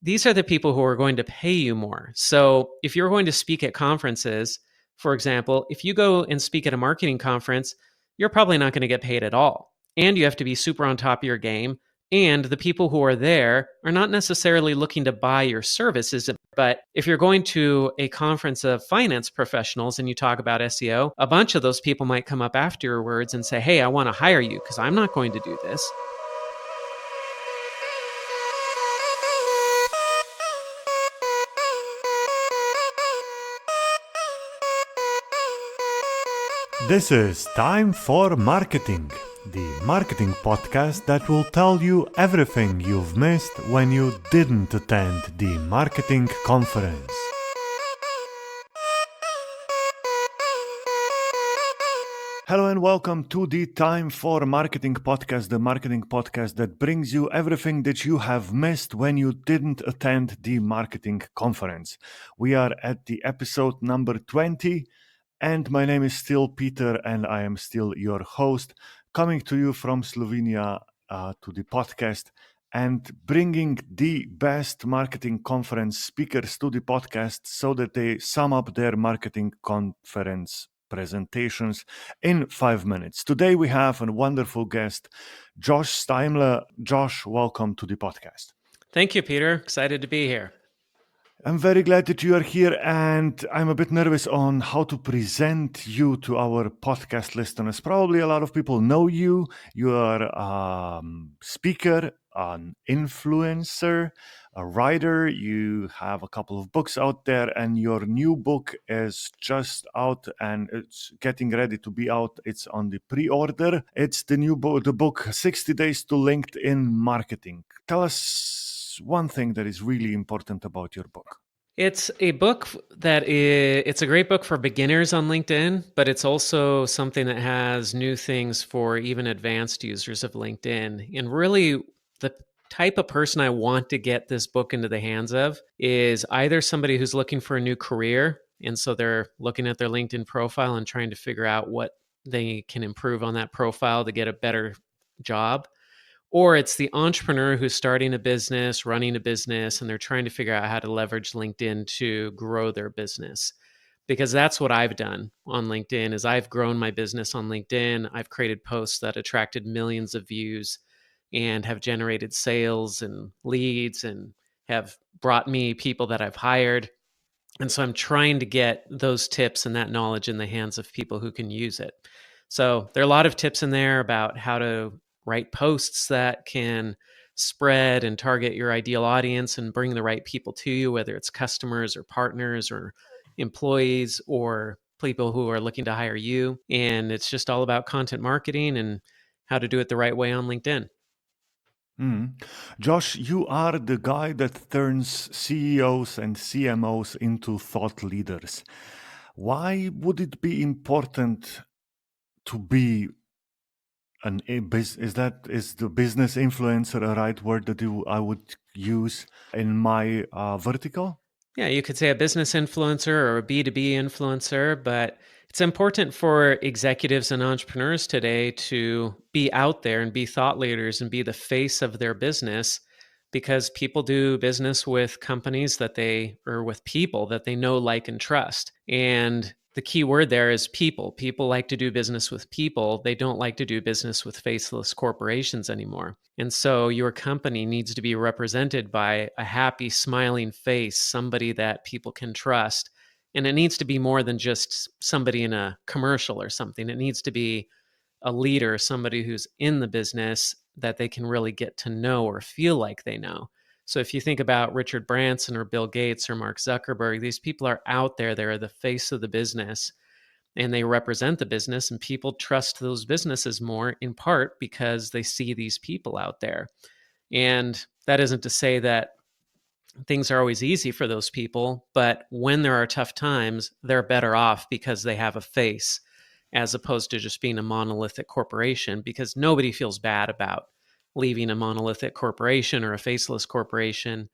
these are the people who are going to pay you more. So if you're going to speak at conferences, for example, if you go and speak at a marketing conference, you're probably not going to get paid at all. And you have to be super on top of your game. And the people who are there are not necessarily looking to buy your services. But if you're going to a conference of finance professionals and you talk about SEO, a bunch of those people might come up afterwards and say, hey, I want to hire you because I'm not going to do this. This is Time for Marketing, the marketing podcast that will tell you everything you've missed when you didn't attend the marketing conference. Hello and welcome to the Time for Marketing podcast, the marketing podcast that brings you everything that you have missed when you didn't attend the marketing conference. We are at the episode number 20. And my name is still Peter, and I am still your host, coming to you from Slovenia to the podcast and bringing the best marketing conference speakers to the podcast so that they sum up their marketing conference presentations in 5 minutes. Today we have a wonderful guest, Josh Steimle. Josh, welcome to the podcast. Thank you, Peter. Excited to be here. I'm very glad that you are here, and I'm a bit nervous on how to present you to our podcast listeners. Probably a lot of people know you. You are a speaker, an influencer, a writer. You have a couple of books out there, and your new book is just out and it's getting ready to be out. It's on the pre-order. It's the new book, the book 60 Days to LinkedIn Marketing. Tell us one thing that is really important about your book. It's a book it's a great book for beginners on LinkedIn, but it's also something that has new things for even advanced users of LinkedIn. And really, the type of person I want to get this book into the hands of is either somebody who's looking for a new career, and so they're looking at their LinkedIn profile and trying to figure out what they can improve on that profile to get a better job. Or it's the entrepreneur who's starting a business, running a business, and they're trying to figure out how to leverage LinkedIn to grow their business. Because that's what I've done on LinkedIn is I've grown my business on LinkedIn. I've created posts that attracted millions of views and have generated sales and leads and have brought me people that I've hired. And so I'm trying to get those tips and that knowledge in the hands of people who can use it. So there are a lot of tips in there about how to write posts that can spread and target your ideal audience and bring the right people to you, whether it's customers or partners or employees or people who are looking to hire you. And it's just all about content marketing and how to do it the right way on LinkedIn. Josh, you are the guy that turns CEOs and CMOs into thought leaders. Why would it be important to be is the business influencer a right word that I would use in my vertical? Yeah, you could say a business influencer or a B2B influencer, but it's important for executives and entrepreneurs today to be out there and be thought leaders and be the face of their business because people do business with companies or with people that they know, like, and trust. And the key word there is people. People like to do business with people. They don't like to do business with faceless corporations anymore. And so your company needs to be represented by a happy, smiling face, somebody that people can trust. And it needs to be more than just somebody in a commercial or something. It needs to be a leader, somebody who's in the business that they can really get to know or feel like they know. So if you think about Richard Branson or Bill Gates or Mark Zuckerberg, these people are out there. They're the face of the business and they represent the business, and people trust those businesses more in part because they see these people out there. And that isn't to say that things are always easy for those people, but when there are tough times, they're better off because they have a face as opposed to just being a monolithic corporation, because nobody feels bad about leaving a monolithic corporation or a faceless corporation.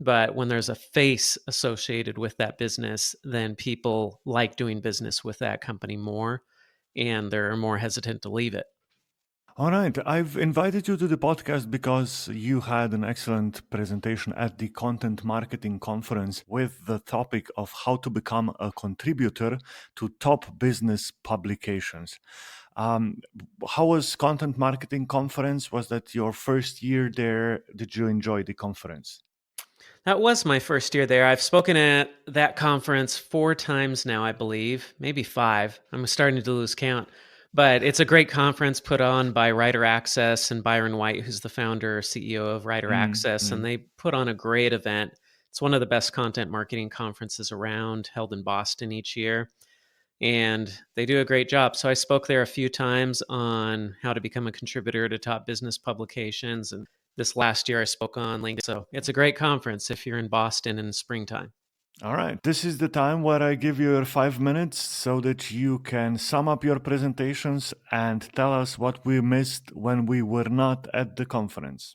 But when there's a face associated with that business, then people like doing business with that company more, and they're more hesitant to leave it. All right. I've invited you to the podcast because you had an excellent presentation at the Content Marketing Conference with the topic of how to become a contributor to top business publications. Um, how was Content Marketing Conference? Was that your first year there? Did you enjoy the conference? That was my first year there. I've spoken at that conference 4 times now, I believe, maybe 5. I'm starting to lose count. But it's a great conference put on by Writer Access and Byron White, who's the founder or CEO of Writer Access, and Mm. they put on a great event. It's one of the best content marketing conferences around, held in Boston each year, and they do a great job. So I spoke there a few times on how to become a contributor to top business publications, and this last year I spoke on LinkedIn. So it's a great conference if you're in Boston in springtime. All right. This is the time where I give you your 5 minutes so that you can sum up your presentations and tell us what we missed when we were not at the conference.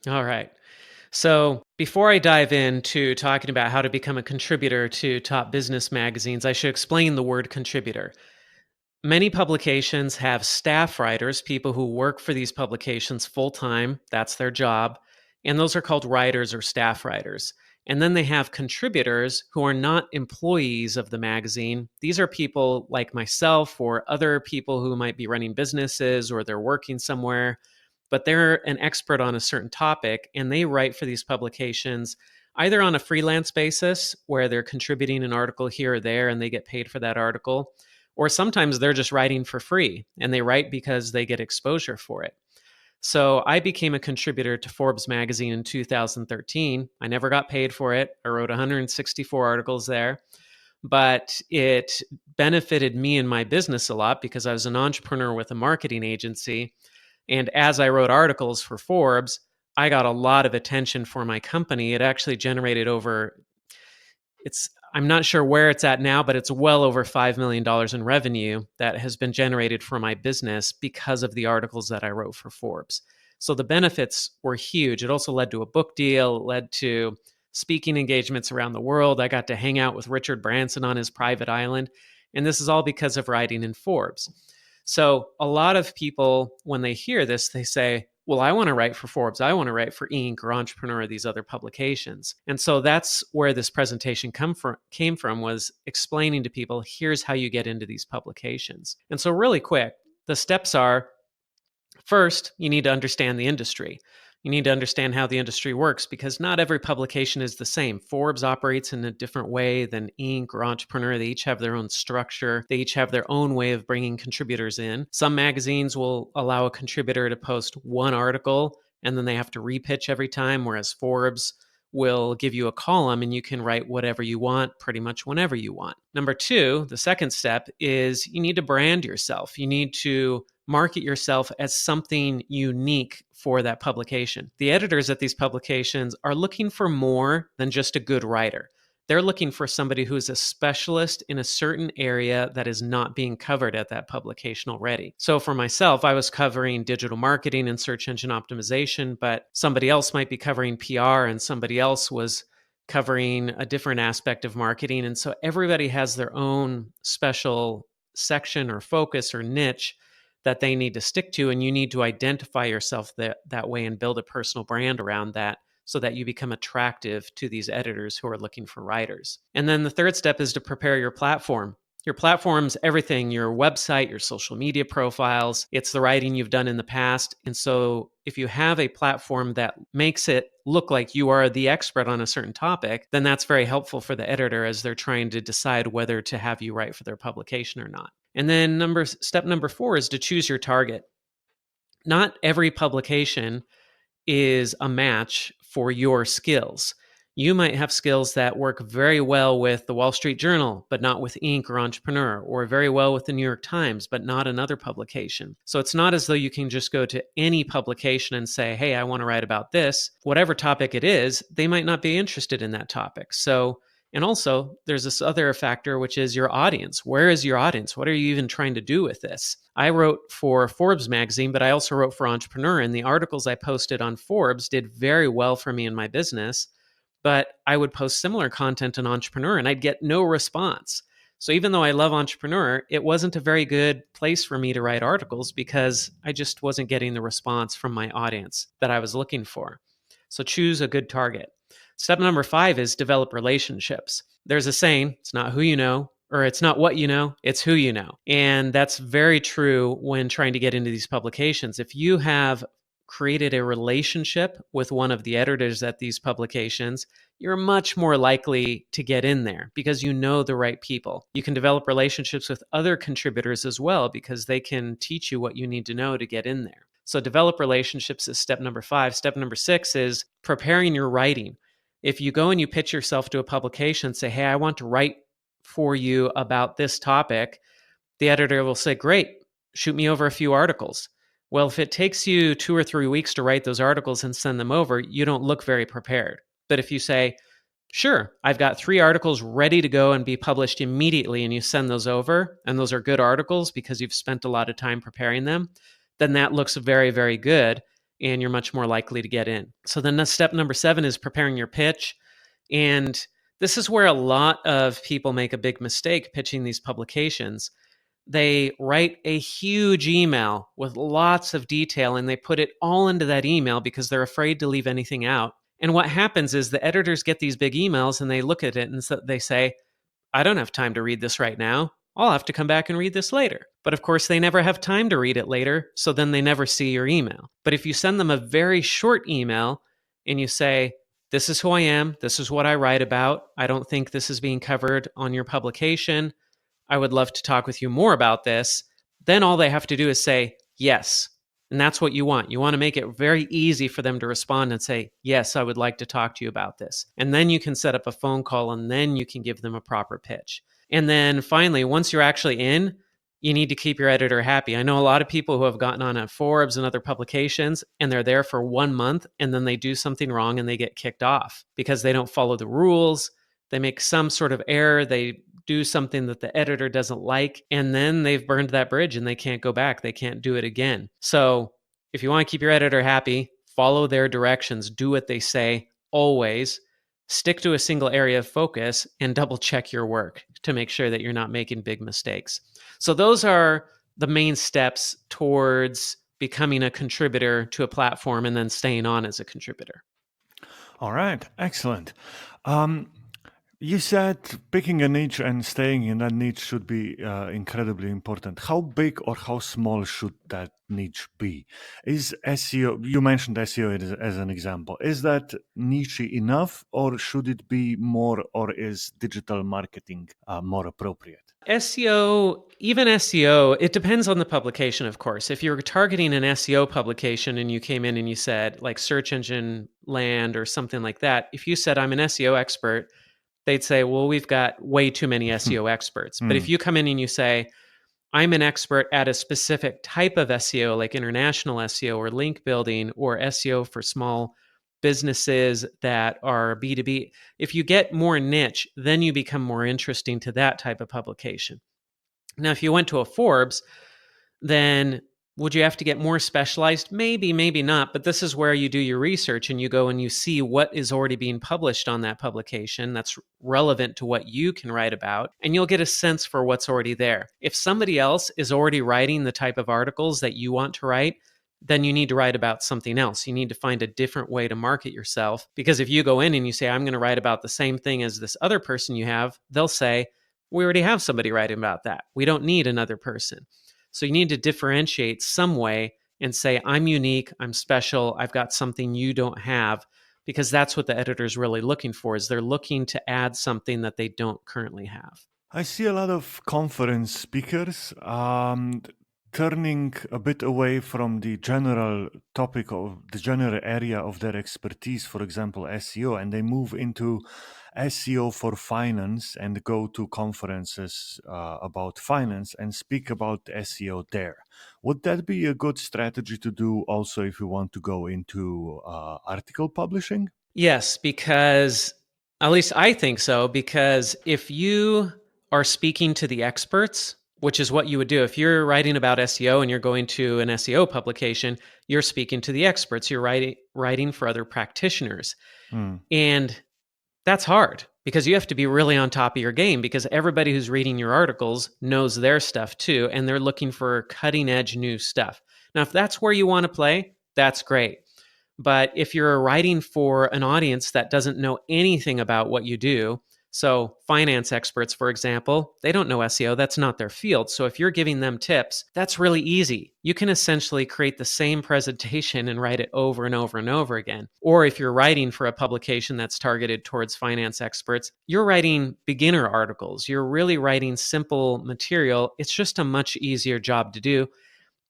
All right. So before I dive into talking about how to become a contributor to top business magazines, I should explain the word contributor. Many publications have staff writers, people who work for these publications full time. That's their job. And those are called writers or staff writers. And then they have contributors who are not employees of the magazine. These are people like myself or other people who might be running businesses or they're working somewhere, but they're an expert on a certain topic and they write for these publications either on a freelance basis where they're contributing an article here or there and they get paid for that article, or sometimes they're just writing for free and they write because they get exposure for it. So I became a contributor to Forbes magazine in 2013. I never got paid for it. I wrote 164 articles there, but it benefited me and my business a lot because I was an entrepreneur with a marketing agency. And as I wrote articles for Forbes, I got a lot of attention for my company. It actually generated over it's I'm not sure where it's at now, but it's well over $5 million in revenue that has been generated for my business because of the articles that I wrote for Forbes. So the benefits were huge. It also led to a book deal, it led to speaking engagements around the world. I got to hang out with Richard Branson on his private island. And this is all because of writing in Forbes. So a lot of people, when they hear this, they say, well, I want to write for Forbes. I want to write for Inc. or Entrepreneur or these other publications. And so that's where this presentation came from was explaining to people, here's how you get into these publications. And so really quick, the steps are, first, you need to understand the industry. You need to understand how the industry works because not every publication is the same. Forbes operates in a different way than Inc. or Entrepreneur. They each have their own structure. They each have their own way of bringing contributors in. Some magazines will allow a contributor to post one article and then they have to repitch every time, whereas Forbes will give you a column and you can write whatever you want pretty much whenever you want. Number two, the second step is you need to brand yourself. You need to market yourself as something unique for that publication. The editors at these publications are looking for more than just a good writer. They're looking for somebody who's a specialist in a certain area that is not being covered at that publication already. So for myself, I was covering digital marketing and search engine optimization, but somebody else might be covering PR and somebody else was covering a different aspect of marketing. And so everybody has their own special section or focus or niche that they need to stick to. And you need to identify yourself that way and build a personal brand around that so that you become attractive to these editors who are looking for writers. And then the third step is to prepare your platform. Your platform's everything, your website, your social media profiles, it's the writing you've done in the past. And so if you have a platform that makes it look like you are the expert on a certain topic, then that's very helpful for the editor as they're trying to decide whether to have you write for their publication or not. And then step number 4 is to choose your target. Not every publication is a match for your skills. You might have skills that work very well with the Wall Street Journal, but not with Inc. or Entrepreneur, or very well with the New York Times, but not another publication. So it's not as though you can just go to any publication and say, hey, I want to write about this. Whatever topic it is, they might not be interested in that topic. So, and also, there's this other factor, which is your audience. Where is your audience? What are you even trying to do with this? I wrote for Forbes magazine, but I also wrote for Entrepreneur, and the articles I posted on Forbes did very well for me in my business. But I would post similar content on Entrepreneur, and I'd get no response. So even though I love Entrepreneur, it wasn't a very good place for me to write articles because I just wasn't getting the response from my audience that I was looking for. So choose a good target. Step number 5 is develop relationships. There's a saying, it's not who you know, or it's not what you know, it's who you know. And that's very true when trying to get into these publications. If you have created a relationship with one of the editors at these publications, you're much more likely to get in there because you know the right people. You can develop relationships with other contributors as well because they can teach you what you need to know to get in there. So develop relationships is step number 5. Step number 6 is preparing your writing. If you go and you pitch yourself to a publication, say, hey, I want to write for you about this topic, the editor will say, great, shoot me over a few articles. Well, if it takes you 2 or 3 weeks to write those articles and send them over, you don't look very prepared. But if you say, sure, I've got 3 articles ready to go and be published immediately, and you send those over, and those are good articles because you've spent a lot of time preparing them, then that looks very, very good, and you're much more likely to get in. So then step number 7 is preparing your pitch. And this is where a lot of people make a big mistake pitching these publications. They write a huge email with lots of detail and they put it all into that email because they're afraid to leave anything out. And what happens is the editors get these big emails and they look at it and they say, I don't have time to read this right now. I'll have to come back and read this later. But of course, they never have time to read it later, so then they never see your email. But if you send them a very short email and you say, this is who I am, this is what I write about, I don't think this is being covered on your publication, I would love to talk with you more about this, then all they have to do is say yes. And that's what you want. You want to make it very easy for them to respond and say, yes, I would like to talk to you about this. And then you can set up a phone call and then you can give them a proper pitch. And then finally, once you're actually in, you need to keep your editor happy. I know a lot of people who have gotten on at Forbes and other publications and they're there for 1 month and then they do something wrong and they get kicked off because they don't follow the rules. They make some sort of error. They do something that the editor doesn't like, and then they've burned that bridge and they can't go back. They can't do it again. So if you want to keep your editor happy, follow their directions, do what they say always, stick to a single area of focus, and double check your work to make sure that you're not making big mistakes. So those are the main steps towards becoming a contributor to a platform and then staying on as a contributor. All right, excellent. You said picking a niche and staying in that niche should be incredibly important. How big or how small should that niche be? Is SEO, you mentioned SEO as an example, is that niche enough or should it be more, or is digital marketing more appropriate? SEO, even SEO, it depends on the publication, of course. If you're targeting an SEO publication and you came in and you said like search engine land or something like that, if you said I'm an SEO expert, they'd say, well, we've got way too many SEO experts. But if you come in and you say, I'm an expert at a specific type of SEO, like international SEO or link building or SEO for small businesses that are B2B, if you get more niche, then you become more interesting to that type of publication. Now, if you went to a Forbes, then would you have to get more specialized? Maybe, maybe not. But this is where you do your research and you go and you see what is already being published on that publication that's relevant to what you can write about. And you'll get a sense for what's already there. If somebody else is already writing the type of articles that you want to write, then you need to write about something else. You need to find a different way to market yourself. Because if you go in and you say, I'm going to write about the same thing as this other person you have, they'll say, we already have somebody writing about that. We don't need another person. So you need to differentiate some way and say, I'm unique, I'm special, I've got something you don't have, because that's what the editor is really looking for, is they're looking to add something that they don't currently have. I see a lot of conference speakers turning a bit away from the general topic of the general area of their expertise, for example, SEO, and they move into SEO for finance and go to conferences about finance and speak about SEO there. Would that be a good strategy to do also if you want to go into article publishing? Yes, because at least I think so, because if you are speaking to the experts, which is what you would do if you're writing about SEO and you're going to an SEO publication, you're speaking to the experts, you're writing for other practitioners. And that's hard because you have to be really on top of your game, because everybody who's reading your articles knows their stuff too, and they're looking for cutting edge new stuff. Now, if that's where you want to play, that's great. But if you're writing for an audience that doesn't know anything about what you do, so finance experts, for example, they don't know SEO. That's not their field. So if you're giving them tips, that's really easy. You can essentially create the same presentation and write it over and over and over again. Or if you're writing for a publication that's targeted towards finance experts, you're writing beginner articles. You're really writing simple material. It's just a much easier job to do.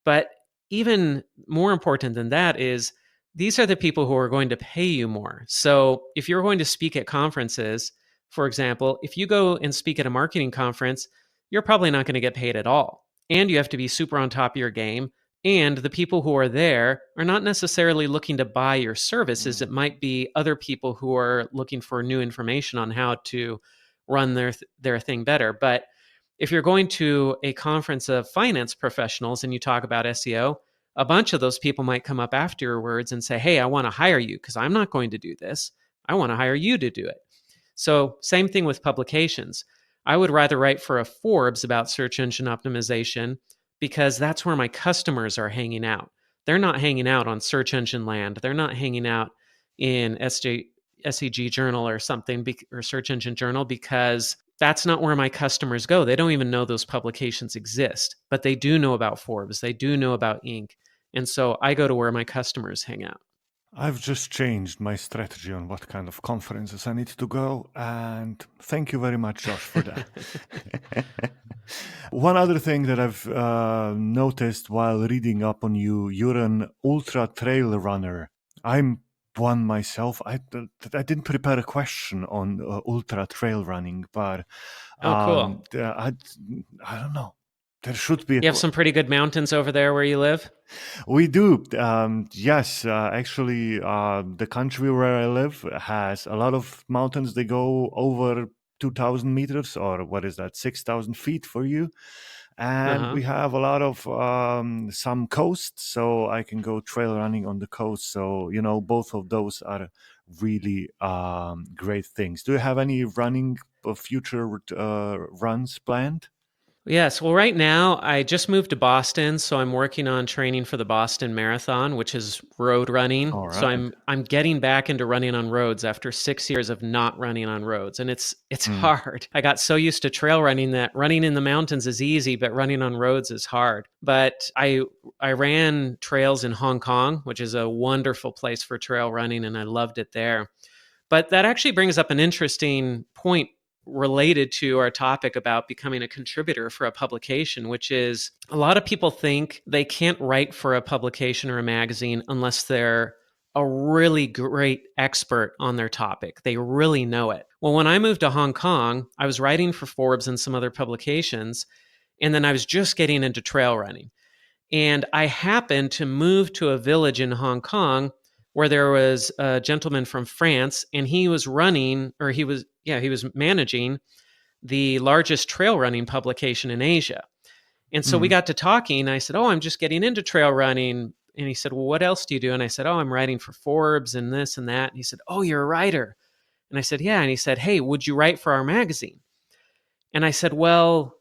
But even more important than that is these are the people who are going to pay you more. So if you're going to speak at conferences, for example, if you go and speak at a marketing conference, you're probably not going to get paid at all. And you have to be super on top of your game. And the people who are there are not necessarily looking to buy your services. It might be other people who are looking for new information on how to run their thing better. But if you're going to a conference of finance professionals and you talk about SEO, a bunch of those people might come up afterwards and say, hey, I want to hire you because I'm not going to do this. I want to hire you to do it. So, same thing with publications. I would rather write for a Forbes about search engine optimization because that's where my customers are hanging out. They're not hanging out on search engine land. They're not hanging out in SEG Journal or something, or Search Engine Journal, because that's not where my customers go. They don't even know those publications exist, but they do know about Forbes. They do know about Inc. And so I go to where my customers hang out. I've just changed my strategy on what kind of conferences I need to go, and thank you very much, Josh, for that. One other thing that I've noticed while reading up on you, you're an ultra trail runner. I'm one myself. I didn't prepare a question on ultra trail running, but Oh, cool. I don't know. There should be You have some pretty good mountains over there where you live? We do. Yes, actually, the country where I live has a lot of mountains. They go over 2,000 meters, or what is that, 6,000 feet for you. And Uh-huh. we have a lot of some coast, so I can go trail running on the coast. So, both of those are really great things. Do you have any running future runs planned? Yes. Well, right now I just moved to Boston, so I'm working on training for the Boston Marathon, which is road running. All So right. I'm getting back into running on roads after 6 years of not running on roads, and it's hard. I got so used to trail running that running in the mountains is easy, but running on roads is hard. But I ran trails in Hong Kong, which is a wonderful place for trail running, and I loved it there. But that actually brings up an interesting point related to our topic about becoming a contributor for a publication, which is a lot of people think they can't write for a publication or a magazine unless they're a really great expert on their topic. They really know it. Well, when I moved to Hong Kong, I was writing for Forbes and some other publications, and then I was just getting into trail running. And I happened to move to a village in Hong Kong where there was a gentleman from France, and he was he was managing the largest trail running publication in Asia. And so we Mm. got to talking. I said, "Oh, I'm just getting into trail running." And he said, "Well, what else do you do?" And I said, "Oh, I'm writing for Forbes and this and that." And he said, "Oh, you're a writer." And I said, "Yeah." And he said, "Hey, would you write for our magazine?" And I said, "Well,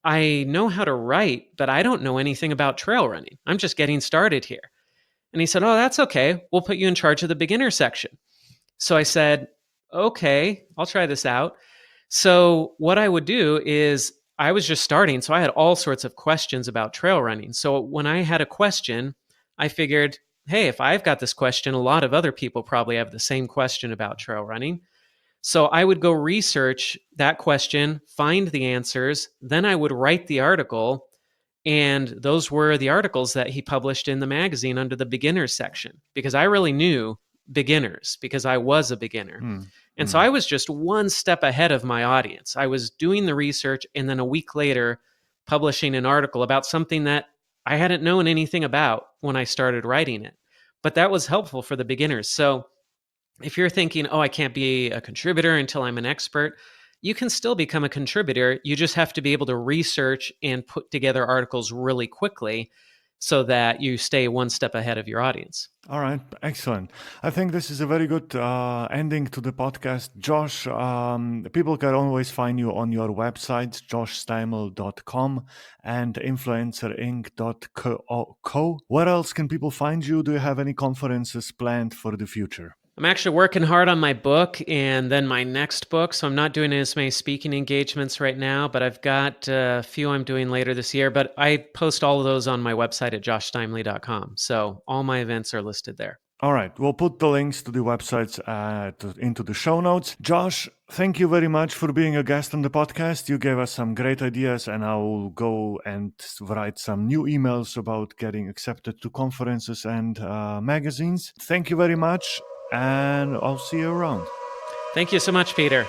I know how to write, but I don't know anything about trail running. I'm just getting started here." And he said, "Oh, that's okay. We'll put you in charge of the beginner section." So I said, "Okay, I'll try this out." So what I would do is I was just starting, so I had all sorts of questions about trail running. So when I had a question, I figured, hey, if I've got this question, a lot of other people probably have the same question about trail running. So I would go research that question, find the answers, then I would write the article. And those were the articles that he published in the magazine under the beginners section, because I really knew beginners because I was a beginner. Mm. And so Mm. I was just one step ahead of my audience. I was doing the research and then a week later publishing an article about something that I hadn't known anything about when I started writing it. But that was helpful for the beginners. So if you're thinking, oh, I can't be a contributor until I'm an expert, you can still become a contributor. You just have to be able to research and put together articles really quickly. so that you stay one step ahead of your audience. All right, excellent. I think this is a very good ending to the podcast. Josh, people can always find you on your websites, joshsteimle.com and influencerinc.co. Where else can people find you? Do you have any conferences planned for the future? I'm actually working hard on my book and then my next book. So I'm not doing as many speaking engagements right now, but I've got a few I'm doing later this year. But I post all of those on my website at joshsteimle.com. So all my events are listed there. All right, we'll put the links to the websites into the show notes. Josh, thank you very much for being a guest on the podcast. You gave us some great ideas, and I will go and write some new emails about getting accepted to conferences and magazines. Thank you very much, and I'll see you around. Thank you so much, Peter.